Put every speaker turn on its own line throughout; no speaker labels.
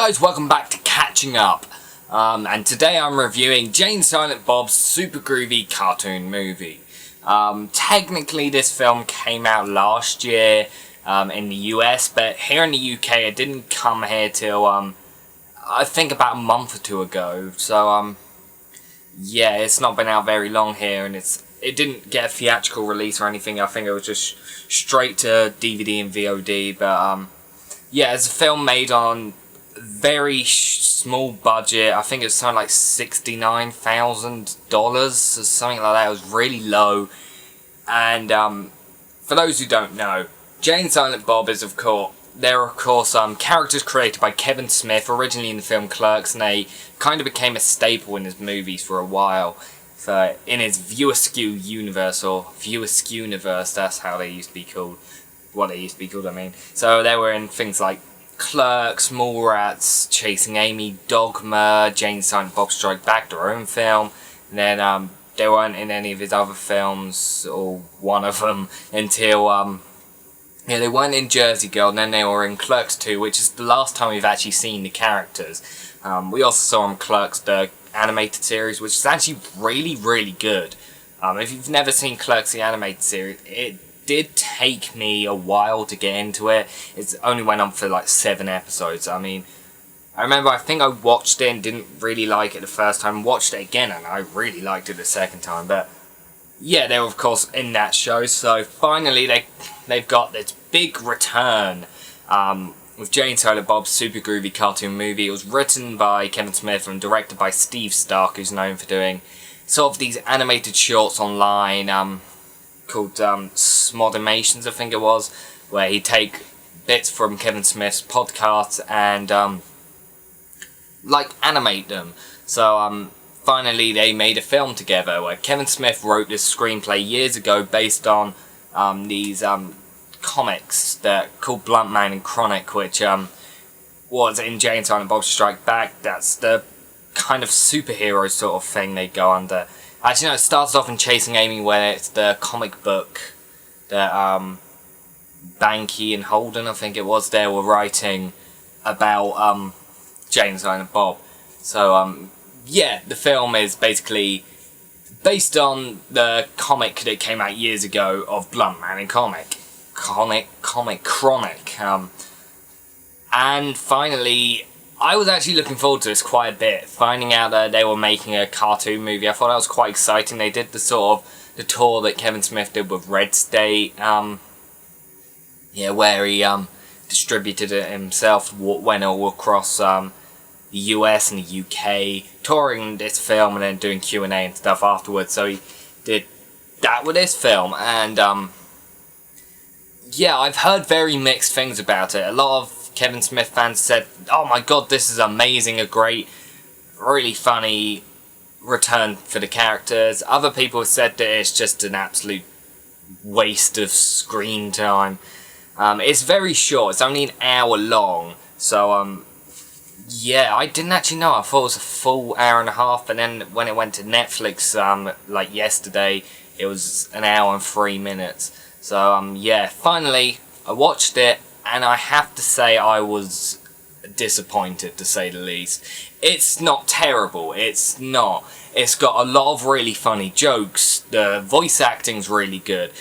guys, welcome back to Catching Up, and today I'm reviewing Jay and Silent Bob's super groovy cartoon movie. Technically this film came out last year in the US, but here in the UK it didn't come here till I think about a month or two ago, so yeah, it's not been out very long here, and it didn't get a theatrical release or anything. I think it was just straight to DVD and VOD, but yeah, it's a film made on very small budget. I think it's something like $69,000 or something like that. It was really low. And for those who don't know, Jay and Silent Bob is of course characters created by Kevin Smith originally in the film Clerks, and they kind of became a staple in his movies for a while. So in his View-Askew universe, or View-Askew-niverse, that's how they used to be called. What they used to be called, I mean. So they were in things like Clerks, Mallrats, Chasing Amy, Dogma, Jay and Silent Bob Strike Back, their own film. And then they weren't in any of his other films, or one of them, until yeah, they weren't in Jersey Girl, and then they were in Clerks 2, which is the last time we've actually seen the characters. We also saw in Clerks, the animated series, which is actually really, really good. If you've never seen Clerks, the animated series, it did take me a while to get into it. It's only went on for like 7 episodes. I mean, I remember I think I watched it and didn't really like it the first time, watched it again and I really liked it the second time, but yeah, they were of course in that show, so finally they've got this big return with Jay and Silent Bob's super groovy cartoon movie. It was written by Kevin Smith and directed by Steve Stark, who's known for doing sort of these animated shorts online, called SMODCAST, I think it was, where he'd take bits from Kevin Smith's podcasts and like animate them. So finally they made a film together where Kevin Smith wrote this screenplay years ago based on these comics that called Blunt Man and Chronic, which was in Jay and Silent Bob Strike Back. That's the kind of superhero sort of thing they go under. Actually, no, it starts off in Chasing Amy, where it's the comic book that Banky and Holden, I think it was, they were writing about Jay and Silent Bob. So, yeah, the film is basically based on the comic that came out years ago of Blunt Man and Chronic. And finally, I was actually looking forward to this quite a bit, finding out that they were making a cartoon movie. I thought that was quite exciting. They did the sort of the tour that Kevin Smith did with Red State, yeah, where he distributed it himself, went all across the US and the UK, touring this film and then doing Q&A and stuff afterwards. So he did that with this film, and yeah, I've heard very mixed things about it. A lot of Kevin Smith fans said, oh my god, this is amazing, a great, really funny return for the characters. Other people said that it's just an absolute waste of screen time. It's very short, it's only an hour long, so yeah, I didn't actually know. I thought it was a full hour and a half, but then when it went to Netflix like yesterday, it was an hour and 3 minutes. So yeah, finally I watched it, and I have to say I was disappointed, to say the least. It's not terrible, it's not. It's got a lot of really funny jokes, the voice acting's really good,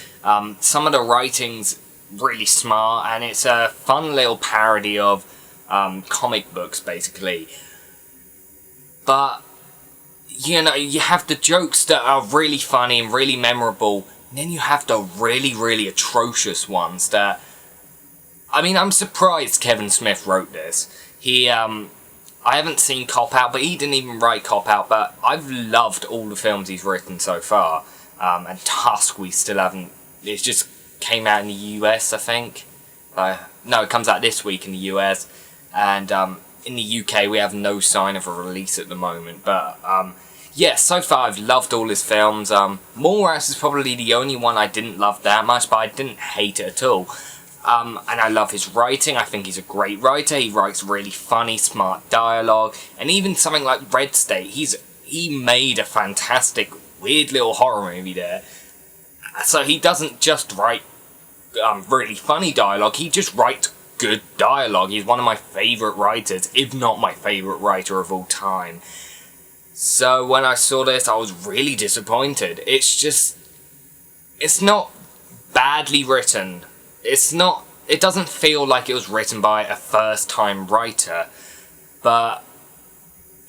some of the writing's really smart, and it's a fun little parody of comic books, basically. But, you know, you have the jokes that are really funny and really memorable, and then you have the really, really atrocious ones that, I mean, I'm surprised Kevin Smith wrote this. He, I haven't seen Cop Out, but he didn't even write Cop Out, but I've loved all the films he's written so far. And Tusk, we still haven't, it just came out in the US, I think. No, it comes out this week in the US, and in the UK we have no sign of a release at the moment, but yeah, so far I've loved all his films. Mallrats is probably the only one I didn't love that much, but I didn't hate it at all. And I love his writing. I think he's a great writer. He writes really funny, smart dialogue, and even something like Red State, he made a fantastic, weird little horror movie there. So he doesn't just write really funny dialogue, he just writes good dialogue. He's one of my favourite writers, if not my favourite writer of all time. So when I saw this, I was really disappointed. It's not badly written. It doesn't feel like it was written by a first-time writer, but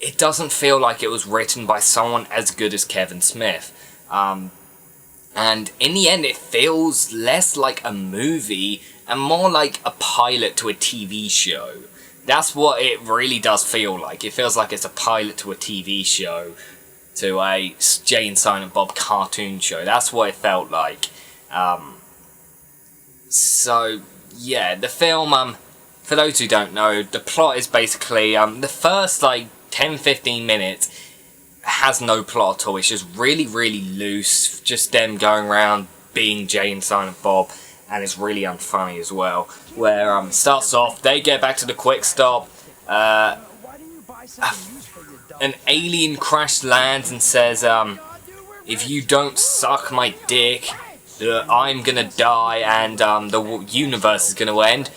it doesn't feel like it was written by someone as good as Kevin Smith. And in the end, it feels less like a movie and more like a pilot to a TV show. That's what it really does feel like. It feels like it's a pilot to a TV show, to a Jay and Silent Bob cartoon show. That's what it felt like. So, yeah, the film, for those who don't know, the plot is basically, the first, 10-15 minutes has no plot at all. It's just really, really loose, just them going around being Jay and Silent Bob, and it's really unfunny as well. Where, starts off, they get back to the quick stop, an alien crash lands and says, if you don't suck my dick, I'm gonna die and the universe is gonna end.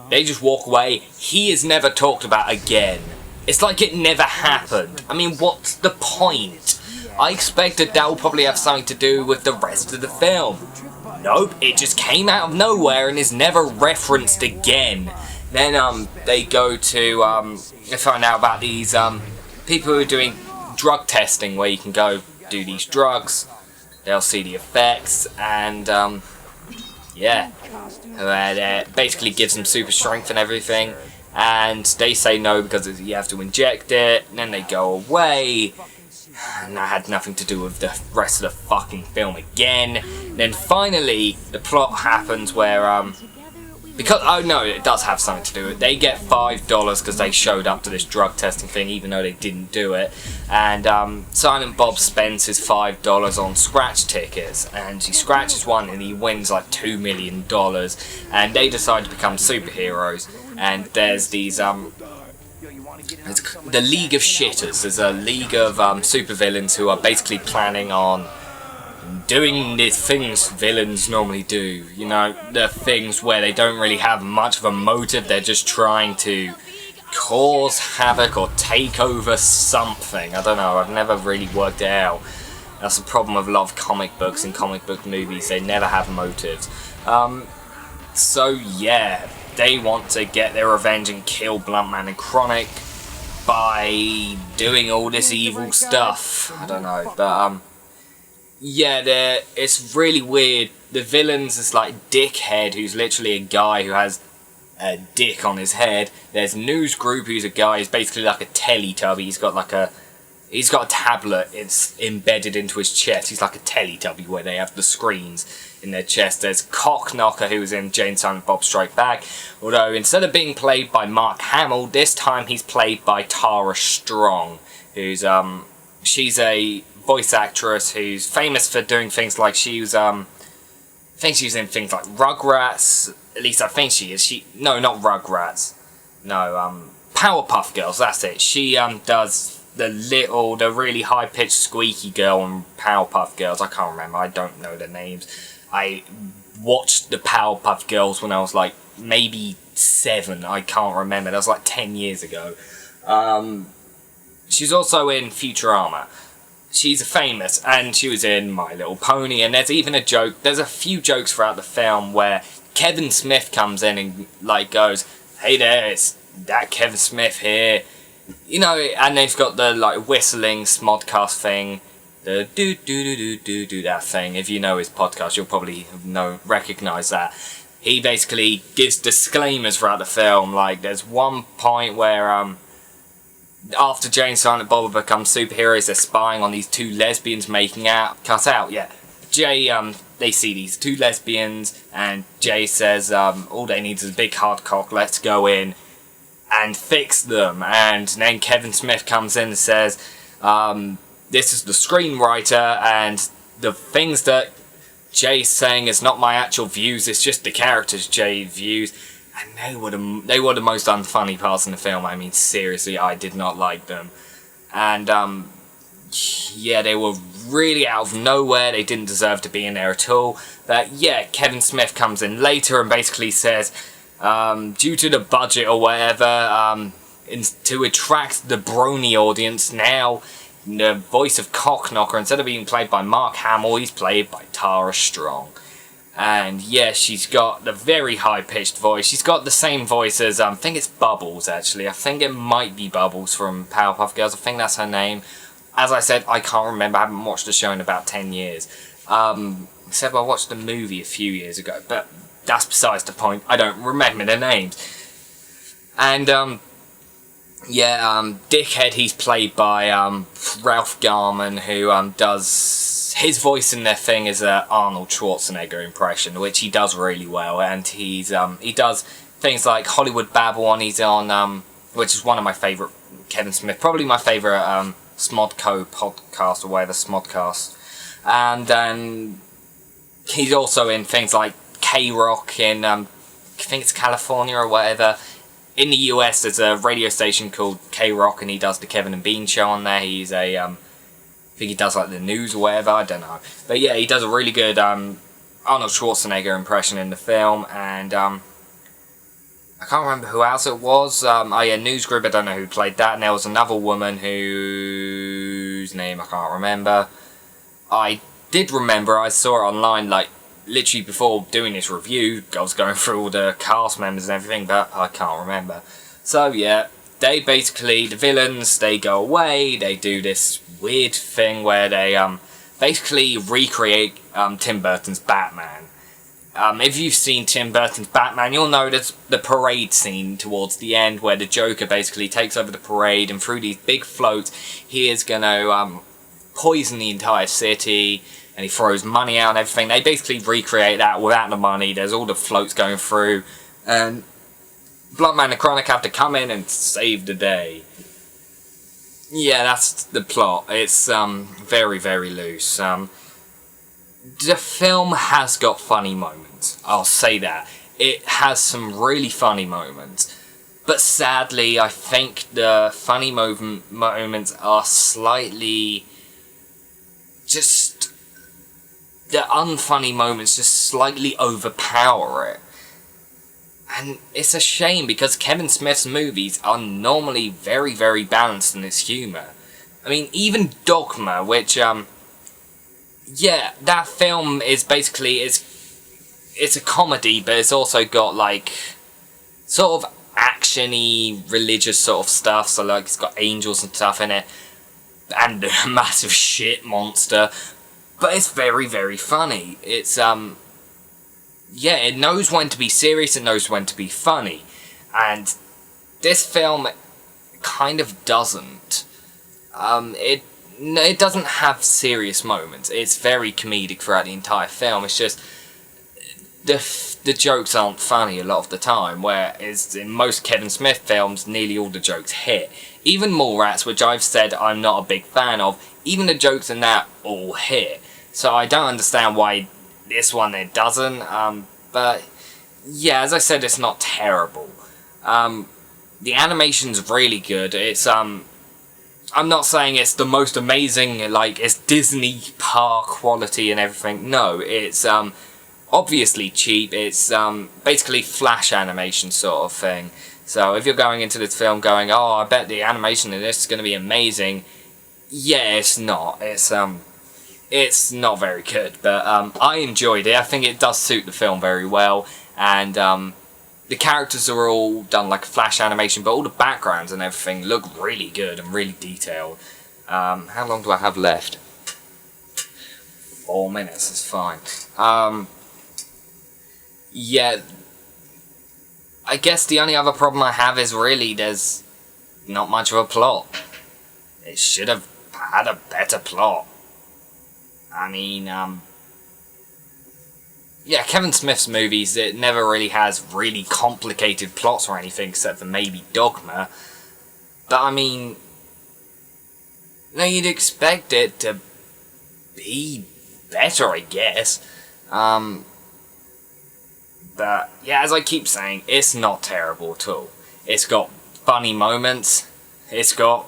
They just walk away. He is never talked about again. It's like it never happened. I mean, what's the point? I expected that will probably have something to do with the rest of the film. Nope, it just came out of nowhere and is never referenced again. Then they go to they find out about these people who are doing drug testing, where you can go do these drugs. They'll see the effects, and yeah, basically gives them super strength and everything. And they say no because you have to inject it. And then they go away, and that had nothing to do with the rest of the fucking film again. And then finally, the plot happens where because, oh no, it does have something to do with it. They get $5 because they showed up to this drug testing thing, even though they didn't do it. And Silent Bob spends his $5 on scratch tickets, and he scratches one and he wins like $2 million. And they decide to become superheroes. And there's these the League of Shitters. There's a league of supervillains who are basically planning on doing the things villains normally do. You know, the things where they don't really have much of a motive. They're just trying to cause havoc or take over something. I don't know, I've never really worked it out. That's the problem with a lot of comic books and comic book movies. They never have motives. So yeah, they want to get their revenge and kill Bluntman and Chronic by doing all this evil stuff. I don't know, but yeah, it's really weird. The villains is like Dickhead, who's literally a guy who has a dick on his head. There's News Group, who's a guy who's basically like a Teletubby. He's got a tablet. It's embedded into his chest. He's like a Teletubby, where they have the screens in their chest. There's Cockknocker, who's in Jay and Silent Bob Strike Back. Although instead of being played by Mark Hamill, this time he's played by Tara Strong, who's she's a voice actress who's famous for doing things like I think she was in things like Rugrats. At least I think she is. No, not Rugrats. No, Powerpuff Girls. That's it. She does the really high-pitched squeaky girl on Powerpuff Girls. I can't remember. I don't know their names. I watched the Powerpuff Girls when I was like maybe 7. I can't remember. That was like 10 years ago. She's also in Futurama. She's famous, and she was in My Little Pony, and there's even a joke, there's a few jokes throughout the film where Kevin Smith comes in and like goes, hey there, it's that Kevin Smith here, you know, and they've got the like whistling SMODCAST thing, the do that thing. If you know his podcast, you'll probably recognise that. He basically gives disclaimers throughout the film. Like there's one point where after Jay and Silent Bob become superheroes, they're spying on these 2 lesbians making out. Cut out, yeah. Jay, they see these 2 lesbians, and Jay says, all they need is a big hard cock, let's go in and fix them. And then Kevin Smith comes in and says, this is the screenwriter, and the things that Jay's saying is not my actual views, it's just the characters Jay views. And they were the most unfunny parts in the film. I mean, seriously, I did not like them. And, yeah, they were really out of nowhere. They didn't deserve to be in there at all. But, yeah, Kevin Smith comes in later and basically says, Due to the budget or whatever, to attract the brony audience, now the voice of Cockknocker, instead of being played by Mark Hamill, he's played by Tara Strong. And yeah, she's got the very high-pitched voice. She's got the same voice as, I think it's Bubbles, actually. I think it might be Bubbles from Powerpuff Girls. I think that's her name. As I said, I can't remember. I haven't watched the show in about 10 years. Except I watched the movie a few years ago. But that's besides the point. I don't remember the names. And, Dickhead, he's played by Ralph Garman, who does... His voice in their thing is an Arnold Schwarzenegger impression, which he does really well. And he does things like Hollywood Babylon. He's on, which is one of my favourite Kevin Smith, probably my favourite SMODCO podcast or whatever, SMODCAST. And then he's also in things like K-Rock in, I think it's California or whatever. In the US, there's a radio station called K-Rock, and he does the Kevin and Bean show on there. He's I think he does like the news or whatever, I don't know. But yeah, he does a really good Arnold Schwarzenegger impression in the film, and I can't remember who else it was. News Group, I don't know who played that, and there was another woman whose name I can't remember. I did remember, I saw it online, like, literally before doing this review. I was going through all the cast members and everything, but I can't remember. So yeah, they basically, the villains, they go away, they do this weird thing where they basically recreate Tim Burton's Batman. If you've seen Tim Burton's Batman, you'll notice the parade scene towards the end where the Joker basically takes over the parade, and through these big floats he is going to poison the entire city, and he throws money out and everything. They basically recreate that without the money. There's all the floats going through, and Bluntman and Chronic have to come in and save the day. Yeah, that's the plot. It's very, very loose. The film has got funny moments, I'll say that. It has some really funny moments. But sadly, I think the funny moments are slightly... just... the unfunny moments just slightly overpower it. And it's a shame, because Kevin Smith's movies are normally very, very balanced in its humour. I mean, even Dogma, which, yeah, that film is basically, it's a comedy, but it's also got, like, sort of action-y, religious sort of stuff, so, like, it's got angels and stuff in it, and a massive shit monster, but it's very, very funny. It's, yeah, it knows when to be serious, it knows when to be funny. And this film kind of doesn't. It doesn't have serious moments. It's very comedic throughout the entire film. It's just the jokes aren't funny a lot of the time, whereas in most Kevin Smith films, nearly all the jokes hit. Even Mallrats, which I've said I'm not a big fan of, even the jokes in that all hit. So I don't understand why this one it doesn't, but yeah, as I said, it's not terrible. The animation's really good. It's I'm not saying it's the most amazing, like it's Disney par quality and everything. No, it's obviously cheap. It's basically Flash animation sort of thing. So if you're going into this film going, oh, I bet the animation in this is going to be amazing, yeah, it's not. It's not very good, but I enjoyed it. I think it does suit the film very well, and the characters are all done like a Flash animation, but all the backgrounds and everything look really good and really detailed. How long do I have left? 4 minutes, that's fine. Yeah, I guess the only other problem I have is really there's not much of a plot. It should have had a better plot. I mean, yeah, Kevin Smith's movies, it never really has really complicated plots or anything, except for maybe Dogma. But I mean, no, you'd expect it to be better, I guess. But yeah, as I keep saying, it's not terrible at all. It's got funny moments, it's got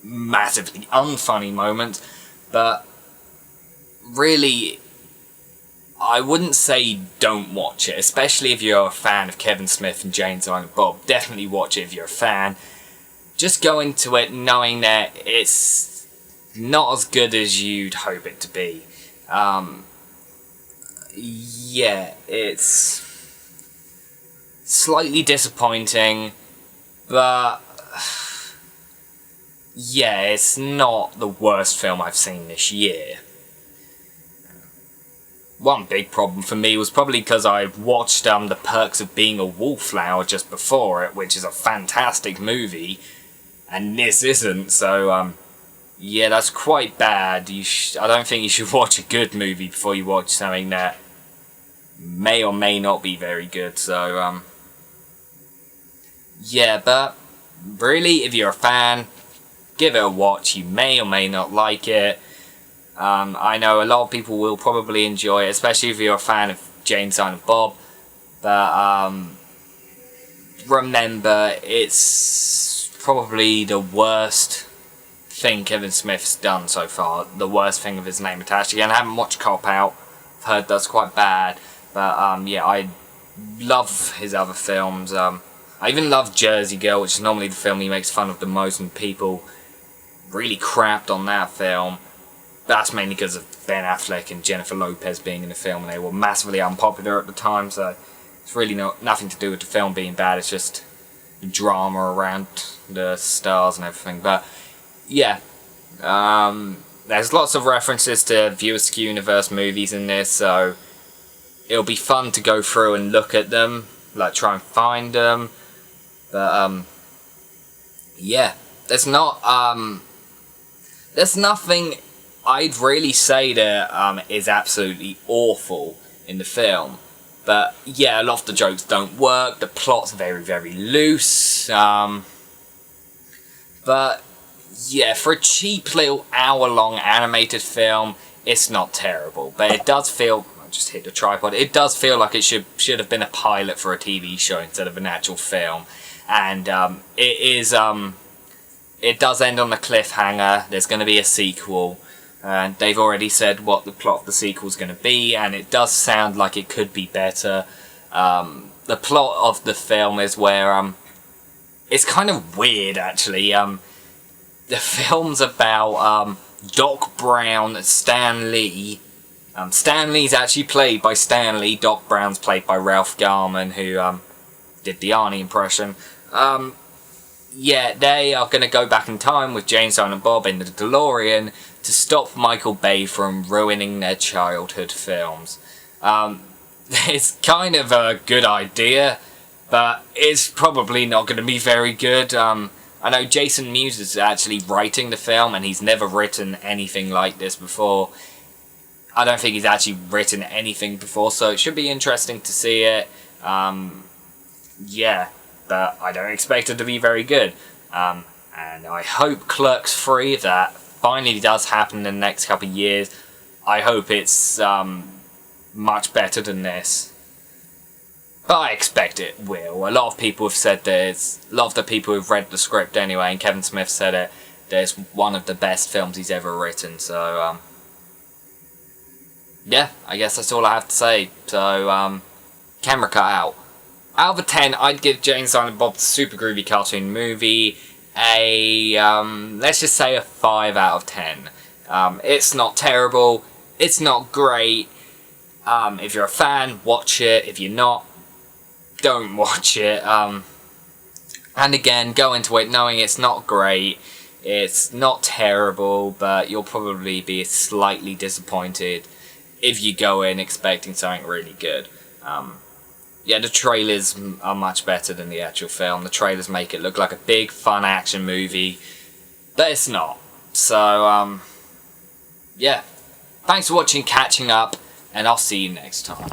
massively unfunny moments, but really, I wouldn't say don't watch it, especially if you're a fan of Kevin Smith and Jane Silent Bob. Definitely watch it if you're a fan. Just go into it knowing that it's not as good as you'd hope it to be. Yeah, it's slightly disappointing, but yeah, it's not the worst film I've seen this year. One big problem for me was probably because I watched The Perks of Being a Wallflower just before it, which is a fantastic movie, and this isn't, so yeah, that's quite bad. I don't think you should watch a good movie before you watch something that may or may not be very good, so yeah, but really, if you're a fan, give it a watch. You may or may not like it. I know a lot of people will probably enjoy it, especially if you're a fan of Jane Silent Bob, but remember, it's probably the worst thing Kevin Smith's done so far, the worst thing with his name attached. Again, I haven't watched Cop Out, I've heard that's quite bad, but yeah, I love his other films. I even love Jersey Girl, which is normally the film he makes fun of the most, and people really crapped on that film. That's mainly because of Ben Affleck and Jennifer Lopez being in the film, and they were massively unpopular at the time, so it's really nothing to do with the film being bad, it's just the drama around the stars and everything. But yeah, there's lots of references to View Askew Universe movies in this, so it'll be fun to go through and look at them, like try and find them. But yeah, there's nothing I'd really say that is absolutely awful in the film. But yeah, a lot of the jokes don't work, the plot's very, very loose. But yeah, for a cheap little hour-long animated film, it's not terrible. But it does feel, I just hit the tripod, it does feel like it should have been a pilot for a TV show instead of an actual film. And it does end on a cliffhanger. There's going to be a sequel. And they've already said what the plot of the sequel is going to be, and it does sound like it could be better. The plot of the film is where it's kind of weird, actually. The film's about Doc Brown, Stan Lee. Stan Lee's actually played by Stan Lee. Doc Brown's played by Ralph Garman, who did the Arnie impression. Yeah, they are going to go back in time with Jane Silent Bob in the DeLorean to stop Michael Bay from ruining their childhood films. It's kind of a good idea, but it's probably not going to be very good. I know Jason Mewes is actually writing the film, and he's never written anything like this before. I don't think he's actually written anything before, so it should be interesting to see it. Yeah, but I don't expect it to be very good. And I hope Clerks 3, if that finally does happen in the next couple of years, I hope it's much better than this. But I expect it will. A lot of people have said this. A lot of the people who've read the script anyway, and Kevin Smith said it, there's one of the best films he's ever written, so yeah, I guess that's all I have to say. So, camera cut out. Out of a 10, I'd give Jane Silent Bob the Super Groovy cartoon movie let's just say a 5 out of 10. It's not terrible, it's not great. If you're a fan, watch it. If you're not, don't watch it. And again, go into it knowing it's not great, it's not terrible, but you'll probably be slightly disappointed if you go in expecting something really good. Yeah, the trailers are much better than the actual film. The trailers make it look like a big, fun action movie, but it's not. So, yeah. Thanks for watching Catching Up, and I'll see you next time.